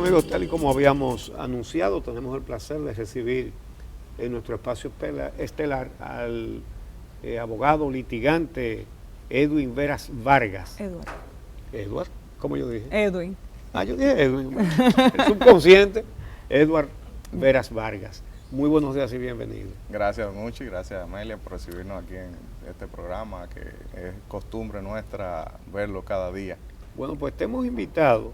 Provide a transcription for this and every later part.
amigos, tal y como habíamos anunciado, tenemos el placer de recibir en nuestro espacio estelar al abogado litigante Edwin Veras Vargas. Edward, ¿cómo yo dije? Edwin. Yo dije Edwin. El subconsciente, Edward Veras Vargas. Muy buenos días y bienvenido. Gracias mucho y gracias Amelia por recibirnos aquí en este programa, que es costumbre nuestra verlo cada día. Bueno, pues te hemos invitado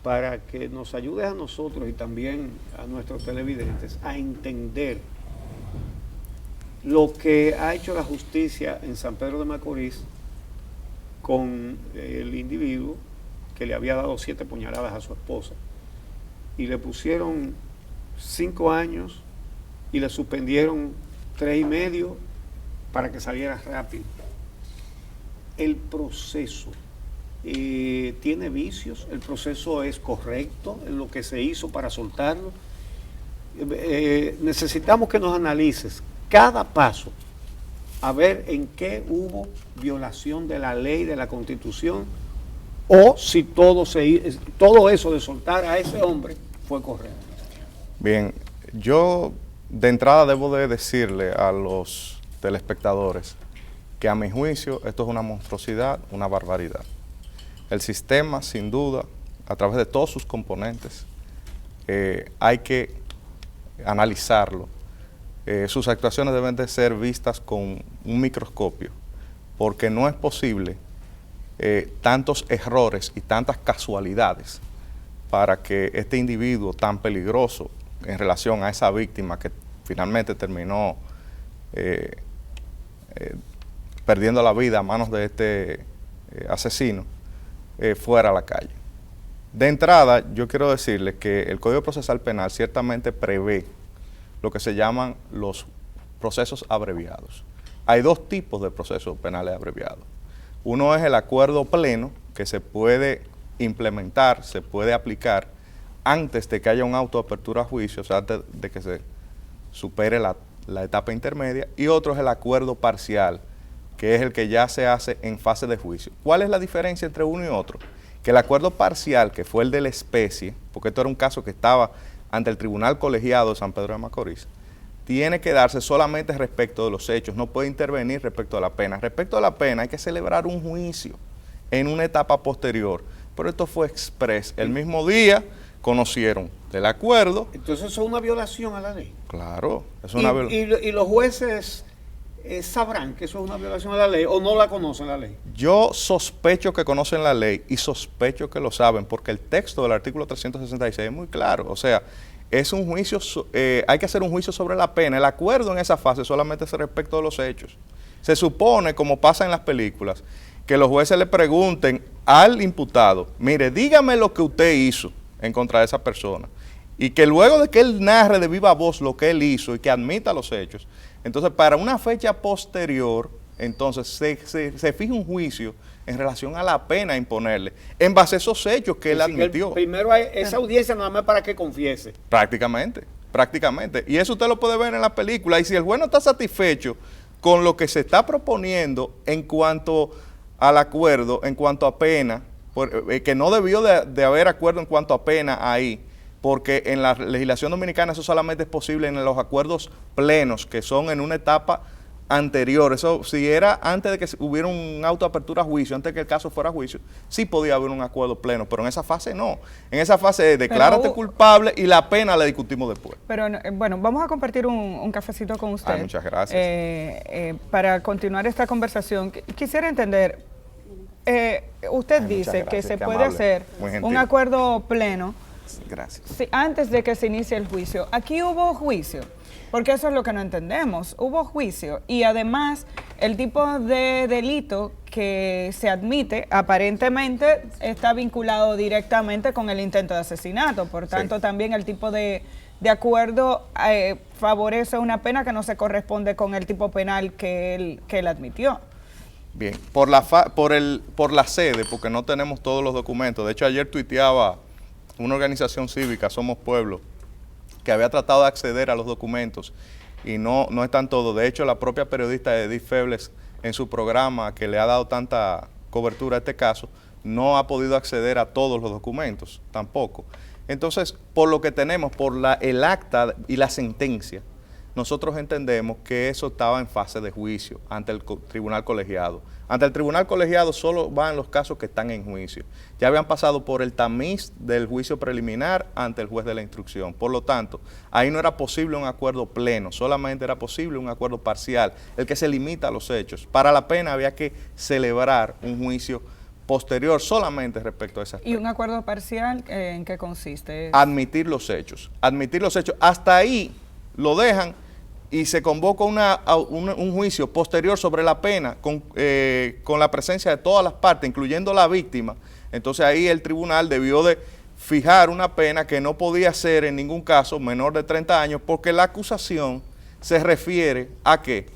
para que nos ayudes a nosotros y también a nuestros televidentes a entender lo que ha hecho la justicia en San Pedro de Macorís con el individuo que le había dado 7 puñaladas a su esposa y le pusieron 5 años y le suspendieron 3 y medio para que saliera rápido. El proceso tiene vicios, el proceso es correcto en lo que se hizo para soltarlo. Necesitamos que nos analices cada paso, a ver en qué hubo violación de la ley, de la Constitución, o si todo eso de soltar a ese hombre fue correcto. Bien, yo de entrada debo de decirle a los telespectadores que a mi juicio esto es una monstruosidad, una barbaridad. El sistema, sin duda, a través de todos sus componentes, hay que analizarlo. Sus actuaciones deben de ser vistas con un microscopio, porque no es posible tantos errores y tantas casualidades para que este individuo tan peligroso en relación a esa víctima que finalmente terminó perdiendo la vida a manos de este asesino, fuera a la calle. De entrada, yo quiero decirles que el Código Procesal Penal ciertamente prevé lo que se llaman los procesos abreviados. Hay 2 tipos de procesos penales abreviados. Uno es el acuerdo pleno, que se puede implementar, se puede aplicar antes de que haya un auto de apertura a juicio, o sea, antes de que se supere la etapa intermedia, y otro es el acuerdo parcial, que es el que ya se hace en fase de juicio. ¿Cuál es la diferencia entre uno y otro? Que el acuerdo parcial, que fue el de la especie, porque esto era un caso que estaba ante el Tribunal Colegiado de San Pedro de Macorís, tiene que darse solamente respecto de los hechos, no puede intervenir respecto a la pena. Respecto a la pena hay que celebrar un juicio en una etapa posterior, pero esto fue express. El mismo día conocieron del acuerdo. Entonces eso es una violación a la ley. Claro, es una violación. Y los jueces sabrán que eso es una violación a la ley o no la conocen la ley. Yo sospecho que conocen la ley y sospecho que lo saben, porque el texto del artículo 366 es muy claro. O sea, es un juicio, hay que hacer un juicio sobre la pena. El acuerdo en esa fase solamente es respecto de los hechos. Se supone, como pasa en las películas, que los jueces le pregunten al imputado, mire, dígame lo que usted hizo en contra de esa persona, y que luego de que él narre de viva voz lo que él hizo y que admita los hechos, entonces para una fecha posterior, entonces se fija un juicio en relación a la pena a imponerle, en base a esos hechos que él admitió. Primero hay esa audiencia nada más para que confiese. Prácticamente. Y eso usted lo puede ver en la película, y si el juez no está satisfecho con lo que se está proponiendo en cuanto al acuerdo, en cuanto a pena, que no debió de haber acuerdo en cuanto a pena ahí, porque en la legislación dominicana eso solamente es posible en los acuerdos plenos, que son en una etapa anterior. Eso, si era antes de que hubiera un auto de apertura a juicio, antes de que el caso fuera a juicio, sí podía haber un acuerdo pleno, pero en esa fase no. En esa fase es declárate culpable y la pena la discutimos después. Pero bueno, vamos a compartir un cafecito con usted. Muchas gracias. Para continuar esta conversación, quisiera entender, usted dice que se puede hacer un acuerdo pleno. Gracias. Sí, antes de que se inicie el juicio. Aquí hubo juicio, porque eso es lo que no entendemos. Hubo juicio y además el tipo de delito que se admite aparentemente está vinculado directamente con el intento de asesinato. Por tanto, también el tipo de acuerdo favorece una pena que no se corresponde con el tipo penal que él admitió. Bien, por la sede, porque no tenemos todos los documentos. De hecho, ayer tuiteaba una organización cívica, Somos Pueblo, que había tratado de acceder a los documentos y no están todos. De hecho, la propia periodista Edith Febles, en su programa que le ha dado tanta cobertura a este caso, no ha podido acceder a todos los documentos tampoco. Entonces, por lo que tenemos, por el acta y la sentencia, nosotros entendemos que eso estaba en fase de juicio ante el tribunal colegiado. Ante el tribunal colegiado solo van los casos que están en juicio. Ya habían pasado por el tamiz del juicio preliminar ante el juez de la instrucción. Por lo tanto, ahí no era posible un acuerdo pleno, solamente era posible un acuerdo parcial, el que se limita a los hechos. Para la pena había que celebrar un juicio posterior solamente respecto a ese aspecto. ¿Y un acuerdo parcial en qué consiste? Admitir los hechos. Admitir los hechos. Hasta ahí lo dejan y se convoca un juicio posterior sobre la pena con la presencia de todas las partes, incluyendo la víctima. Entonces ahí el tribunal debió de fijar una pena que no podía ser en ningún caso menor de 30 años porque la acusación se refiere ¿a qué?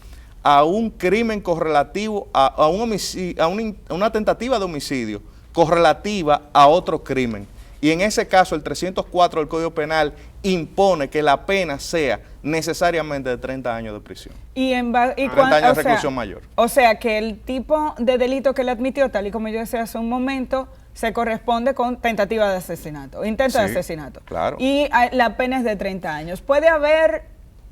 A un crimen correlativo, a un homicidio, a una tentativa de homicidio correlativa a otro crimen. Y en ese caso el 304 del Código Penal impone que la pena sea necesariamente de 30 años de prisión. Y 30 años de reclusión mayor. O sea que el tipo de delito que le admitió, tal y como yo decía hace un momento, se corresponde con tentativa de asesinato, intento de asesinato. Claro. Y la pena es de 30 años. ¿Puede haber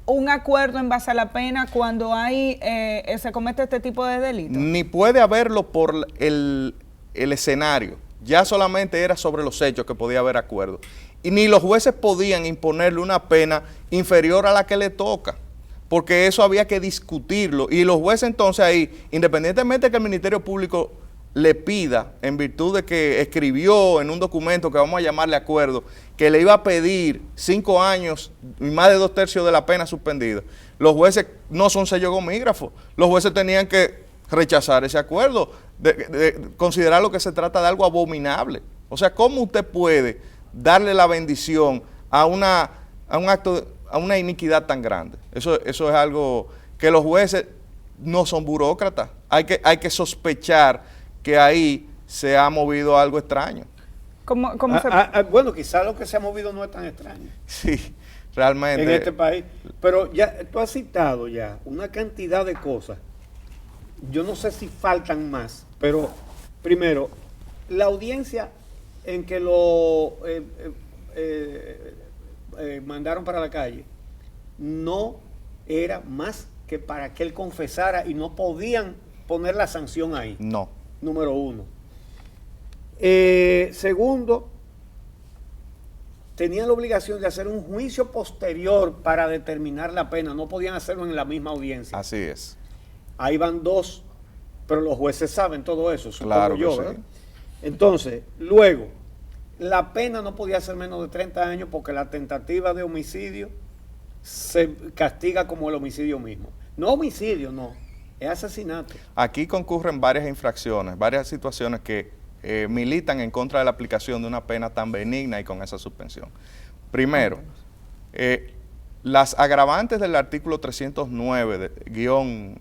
un acuerdo en base a la pena cuando se comete este tipo de delito? Ni puede haberlo por el escenario. Ya solamente era sobre los hechos que podía haber acuerdo. Y ni los jueces podían imponerle una pena inferior a la que le toca, porque eso había que discutirlo. Y los jueces entonces ahí, independientemente de que el Ministerio Público le pida, en virtud de que escribió en un documento que vamos a llamarle acuerdo, que le iba a pedir 5 años y más de 2/3 de la pena suspendida, los jueces no son sello gomígrafo. Los jueces tenían que rechazar ese acuerdo, de considerar lo que se trata de algo abominable. O sea, ¿cómo usted puede darle la bendición a un acto, a una iniquidad tan grande? Eso es algo que los jueces no son burócratas. Hay que sospechar que ahí se ha movido algo extraño. Bueno, quizás lo que se ha movido no es tan extraño. Sí, realmente. En este país. Pero ya tú has citado ya una cantidad de cosas. Yo no sé si faltan más, pero primero, la audiencia en que lo mandaron para la calle no era más que para que él confesara y no podían poner la sanción ahí. No. Número uno. Segundo, tenían la obligación de hacer un juicio posterior para determinar la pena, no podían hacerlo en la misma audiencia. Así es. Ahí van dos, pero los jueces saben todo eso, Claro yo, que sí. ¿verdad? Entonces, luego, la pena no podía ser menos de 30 años porque la tentativa de homicidio se castiga como el homicidio mismo. No homicidio, no, es asesinato. Aquí concurren varias infracciones, varias situaciones que militan en contra de la aplicación de una pena tan benigna y con esa suspensión. Primero, las agravantes del artículo 309, guión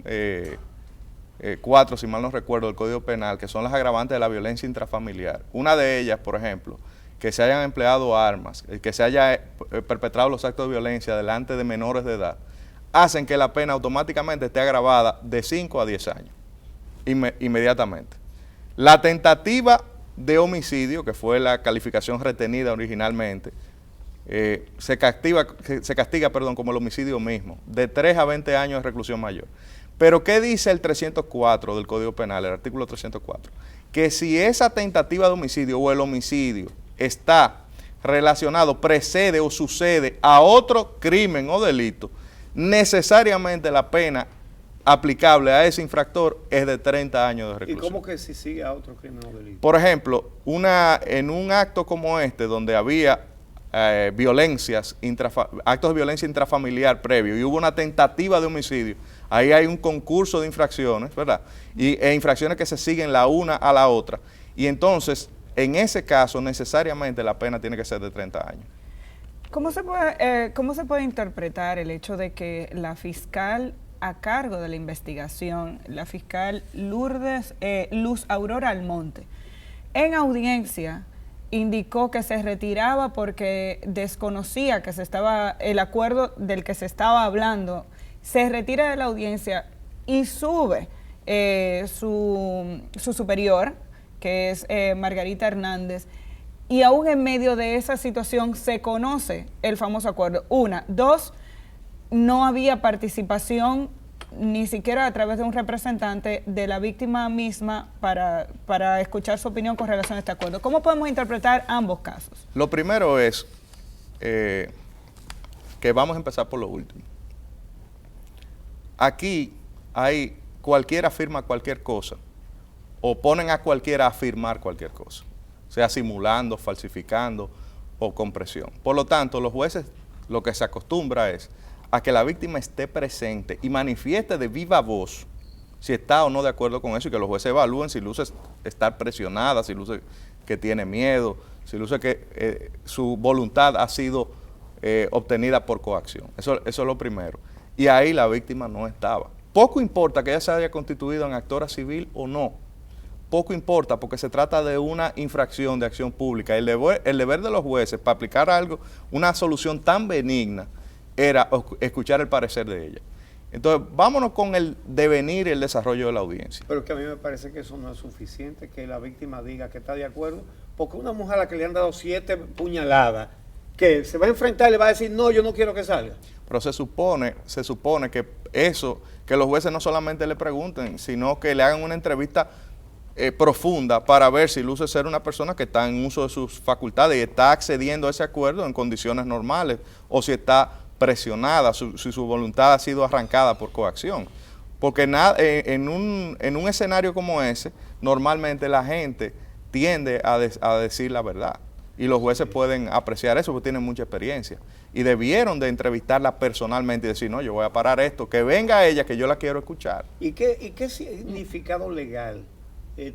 4, si mal no recuerdo, del Código Penal, que son las agravantes de la violencia intrafamiliar. Una de ellas, por ejemplo, que se hayan empleado armas, que se haya perpetrado los actos de violencia delante de menores de edad, hacen que la pena automáticamente esté agravada de 5 a 10 años, inmediatamente. La tentativa de homicidio, que fue la calificación retenida originalmente, se castiga como el homicidio mismo, de 3 a 20 años de reclusión mayor. Pero ¿qué dice el 304 del Código Penal, el artículo 304? Que si esa tentativa de homicidio o el homicidio está relacionado, precede o sucede a otro crimen o delito, necesariamente la pena aplicable a ese infractor es de 30 años de reclusión. ¿Y cómo que si sigue a otro crimen o delito? Por ejemplo, en un acto como este, donde había actos de violencia intrafamiliar previo y hubo una tentativa de homicidio, ahí hay un concurso de infracciones, ¿verdad? E infracciones que se siguen la una a la otra. Y entonces, en ese caso, necesariamente la pena tiene que ser de 30 años. ¿Cómo se puede interpretar el hecho de que la fiscal a cargo de la investigación, la fiscal Luz Aurora Almonte, en audiencia indicó que se retiraba porque desconocía que el acuerdo del que se estaba hablando, se retira de la audiencia y sube su superior, que es Margarita Hernández, y aún en medio de esa situación se conoce el famoso acuerdo. Una. Dos, no había participación ni siquiera a través de un representante de la víctima misma para escuchar su opinión con relación a este acuerdo. ¿Cómo podemos interpretar ambos casos? Lo primero es que vamos a empezar por lo último. Aquí cualquiera afirma cualquier cosa o ponen a cualquiera a afirmar cualquier cosa, sea simulando, falsificando o con presión. Por lo tanto, los jueces lo que se acostumbra es a que la víctima esté presente y manifieste de viva voz si está o no de acuerdo con eso, y que los jueces evalúen si luce estar presionada, si luce que tiene miedo, si luce que su voluntad ha sido obtenida por coacción. Eso es lo primero. Y ahí la víctima no estaba. Poco importa que ella se haya constituido en actora civil o no. Poco importa, porque se trata de una infracción de acción pública. El deber de los jueces para aplicar algo, una solución tan benigna, era escuchar el parecer de ella. Entonces, vámonos con el devenir y el desarrollo de la audiencia. Pero que a mí me parece que eso no es suficiente, que la víctima diga que está de acuerdo, porque una mujer a la que le han dado 7 puñaladas, que se va a enfrentar y le va a decir, no, yo no quiero que salga. Pero se supone que eso, que los jueces no solamente le pregunten, sino que le hagan una entrevista profunda para ver si luce ser una persona que está en uso de sus facultades y está accediendo a ese acuerdo en condiciones normales, o si está presionada, si su voluntad ha sido arrancada por coacción. Porque en un escenario como ese, normalmente la gente tiende a decir la verdad. Y los jueces pueden apreciar eso porque tienen mucha experiencia. Y debieron de entrevistarla personalmente y decir, no, yo voy a parar esto, que venga ella, que yo la quiero escuchar. ¿Y qué significado legal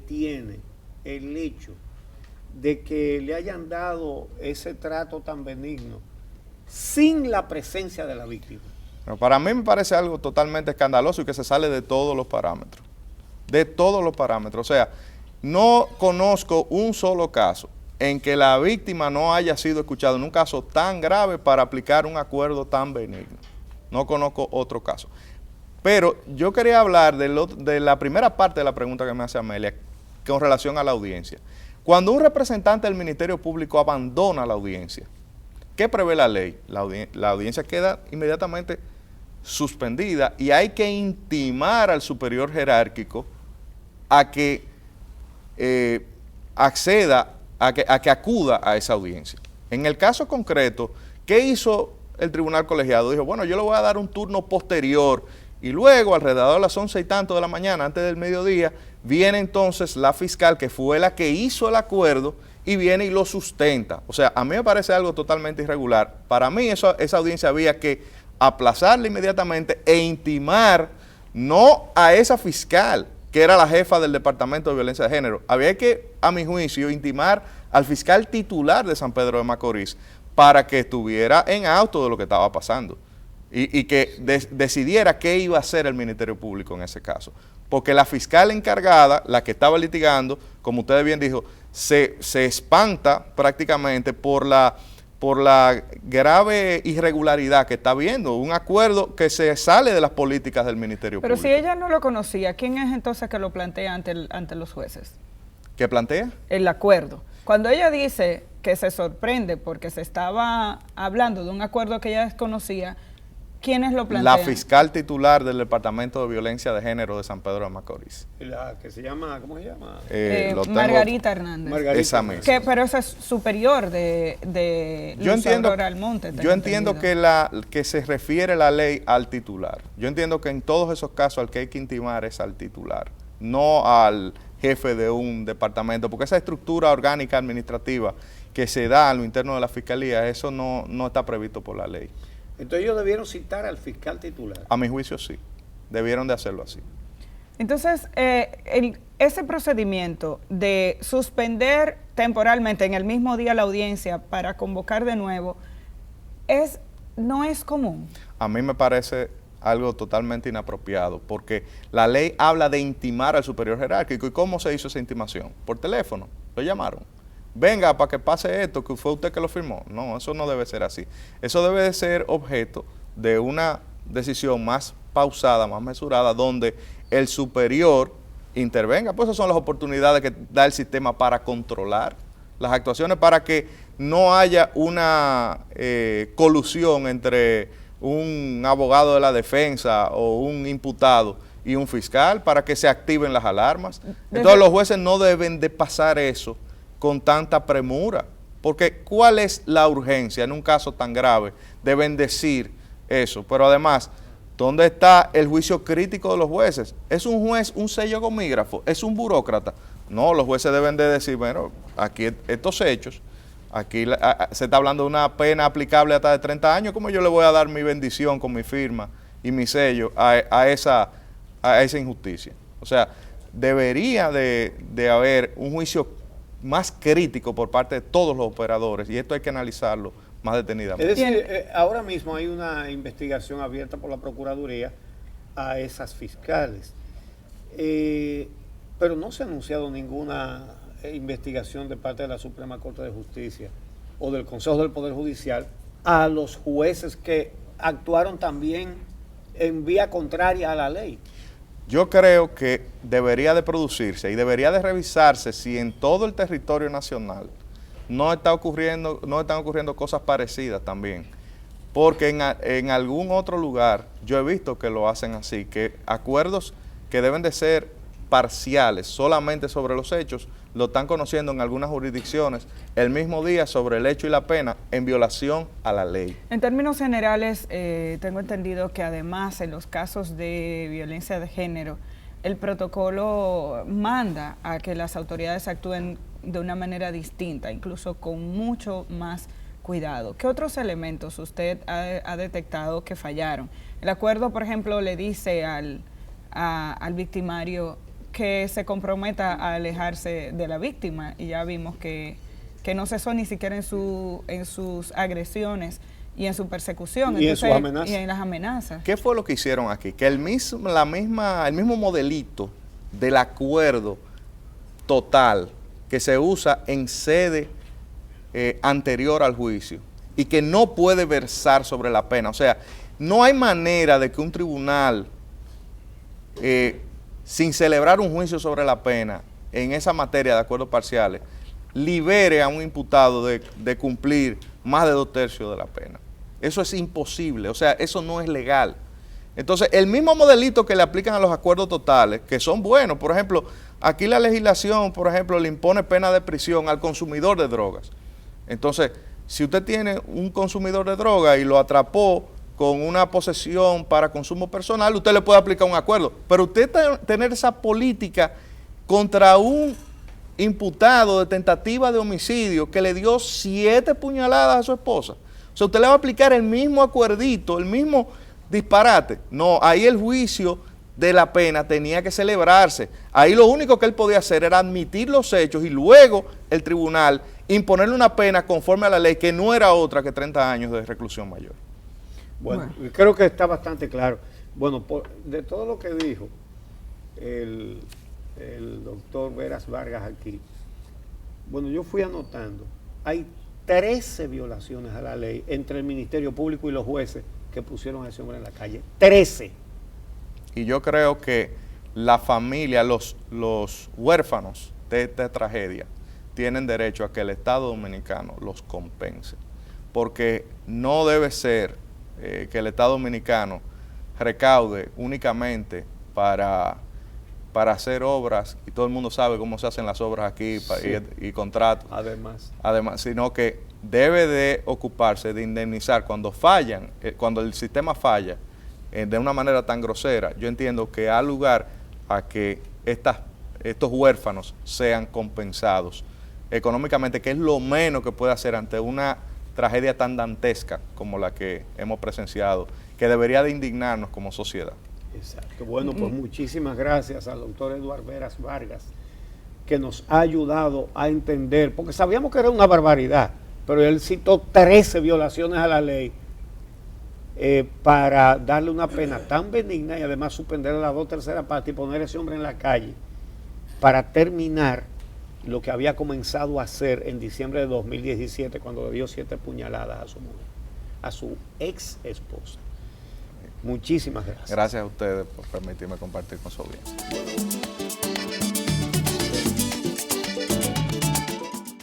tiene el hecho de que le hayan dado ese trato tan benigno sin la presencia de la víctima? Pero para mí me parece algo totalmente escandaloso y que se sale de todos los parámetros. De todos los parámetros. O sea, no conozco un solo caso en que la víctima no haya sido escuchada en un caso tan grave para aplicar un acuerdo tan benigno. No conozco otro caso. Pero yo quería hablar de la primera parte de la pregunta que me hace Amelia con relación a la audiencia. Cuando un representante del Ministerio Público abandona la audiencia, ¿qué prevé la ley? La audiencia queda inmediatamente suspendida y hay que intimar al superior jerárquico a que acceda, a que acuda a esa audiencia. En el caso concreto, ¿qué hizo el tribunal colegiado? Dijo, bueno, yo le voy a dar un turno posterior y luego, alrededor de las 11 y tanto de la mañana, antes del mediodía, viene entonces la fiscal, que fue la que hizo el acuerdo, y viene y lo sustenta. O sea, a mí me parece algo totalmente irregular. Para mí esa audiencia había que aplazarla inmediatamente e intimar, no a esa fiscal, que era la jefa del Departamento de Violencia de Género, había que, a mi juicio, intimar al fiscal titular de San Pedro de Macorís para que estuviera en auto de lo que estaba pasando y que decidiera qué iba a hacer el Ministerio Público en ese caso. Porque la fiscal encargada, la que estaba litigando, como ustedes bien dijo, se espanta prácticamente por la grave irregularidad que está viendo, un acuerdo que se sale de las políticas del Ministerio Público. Pero si ella no lo conocía, ¿quién es entonces que lo plantea ante los jueces? ¿Qué plantea? El acuerdo. Cuando ella dice que se sorprende porque se estaba hablando de un acuerdo que ella desconocía, ¿quiénes lo plantean? La fiscal titular del Departamento de Violencia de Género de San Pedro de Macorís. La que se llama, ¿cómo se llama? Margarita Hernández. Margarita. Esa misma. Pero esa es superior de Luz Aurora Almonte. Yo entiendo que se refiere la ley al titular. Yo entiendo que en todos esos casos al que hay que intimar es al titular, no al jefe de un departamento, porque esa estructura orgánica administrativa que se da a lo interno de la fiscalía, eso no está previsto por la ley. Entonces ellos debieron citar al fiscal titular. A mi juicio sí, debieron de hacerlo así. Entonces, ese procedimiento de suspender temporalmente en el mismo día la audiencia para convocar de nuevo, no es común. A mí me parece algo totalmente inapropiado, porque la ley habla de intimar al superior jerárquico. ¿Y cómo se hizo esa intimación? Por teléfono, lo llamaron. Venga, para que pase esto, que fue usted que lo firmó. No, eso no debe ser así. Eso debe de ser objeto de una decisión más pausada, más mesurada, donde el superior intervenga. Pues esas son las oportunidades que da el sistema para controlar las actuaciones para que no haya una colusión entre un abogado de la defensa o un imputado y un fiscal para que se activen las alarmas. Entonces los jueces no deben de pasar eso con tanta premura, porque ¿cuál es la urgencia en un caso tan grave de bendecir eso? Pero además, ¿dónde está el juicio crítico de los jueces? ¿Es un juez un sello gomígrafo? ¿Es un burócrata? No, los jueces deben de decir, bueno, aquí estos hechos, aquí se está hablando de una pena aplicable hasta de 30 años, ¿cómo yo le voy a dar mi bendición con mi firma y mi sello a esa injusticia? O sea, debería de haber un juicio más crítico por parte de todos los operadores, y esto hay que analizarlo más detenidamente. Es decir, ahora mismo hay una investigación abierta por la Procuraduría a esas fiscales, pero no se ha anunciado ninguna investigación de parte de la Suprema Corte de Justicia o del Consejo del Poder Judicial a los jueces que actuaron también en vía contraria a la ley. Yo creo que debería de producirse y debería de revisarse si en todo el territorio nacional no están ocurriendo cosas parecidas también. Porque en algún otro lugar yo he visto que lo hacen así, que acuerdos que deben de ser parciales solamente sobre los hechos, lo están conociendo en algunas jurisdicciones el mismo día sobre el hecho y la pena en violación a la ley. En términos generales, tengo entendido que además en los casos de violencia de género, el protocolo manda a que las autoridades actúen de una manera distinta, incluso con mucho más cuidado. ¿Qué otros elementos usted ha detectado que fallaron? El acuerdo, por ejemplo, le dice al victimario que se comprometa a alejarse de la víctima, y ya vimos que no cesó ni siquiera en sus agresiones y en su persecución. Y entonces, y en las amenazas. ¿Qué fue lo que hicieron aquí? Que el mismo modelito del acuerdo total que se usa en sede anterior al juicio y que no puede versar sobre la pena. O sea, no hay manera de que un tribunal, sin celebrar un juicio sobre la pena en esa materia de acuerdos parciales, libere a un imputado de cumplir más de 2/3 de la pena. Eso es imposible, o sea, eso no es legal. Entonces, el mismo modelito que le aplican a los acuerdos totales, que son buenos, por ejemplo, aquí la legislación, por ejemplo, le impone pena de prisión al consumidor de drogas. Entonces, si usted tiene un consumidor de droga y lo atrapó con una posesión para consumo personal, usted le puede aplicar un acuerdo. Pero usted tener esa política contra un imputado de tentativa de homicidio que le dio 7 puñaladas a su esposa, o sea, usted le va a aplicar el mismo acuerdito, el mismo disparate. No, ahí el juicio de la pena tenía que celebrarse. Ahí lo único que él podía hacer era admitir los hechos y luego el tribunal imponerle una pena conforme a la ley que no era otra que 30 años de reclusión mayor. Bueno, creo que está bastante claro. Bueno, de todo lo que dijo el doctor Veras Vargas aquí, bueno, yo fui anotando, hay 13 violaciones a la ley entre el Ministerio Público y los jueces que pusieron a ese hombre en la calle. 13. Y yo creo que la familia, los huérfanos de esta tragedia, tienen derecho a que el Estado Dominicano los compense. Porque no debe ser que el Estado Dominicano recaude únicamente para hacer obras, y todo el mundo sabe cómo se hacen las obras aquí, sí, y contratos. Además, sino que debe de ocuparse de indemnizar cuando fallan, cuando el sistema falla de una manera tan grosera. Yo entiendo que da lugar a que estos huérfanos sean compensados económicamente, que es lo menos que puede hacer ante una tragedia tan dantesca como la que hemos presenciado, que debería de indignarnos como sociedad. Exacto. Bueno, pues muchísimas gracias al doctor Eduardo Veras Vargas, que nos ha ayudado a entender, porque sabíamos que era una barbaridad, pero él citó 13 violaciones a la ley para darle una pena tan benigna y además suspenderle las 2/3 partes y poner a ese hombre en la calle para terminar lo que había comenzado a hacer en diciembre de 2017 cuando le dio 7 puñaladas a su mujer, a su ex esposa. Muchísimas gracias. Gracias a ustedes por permitirme compartir con su audiencia.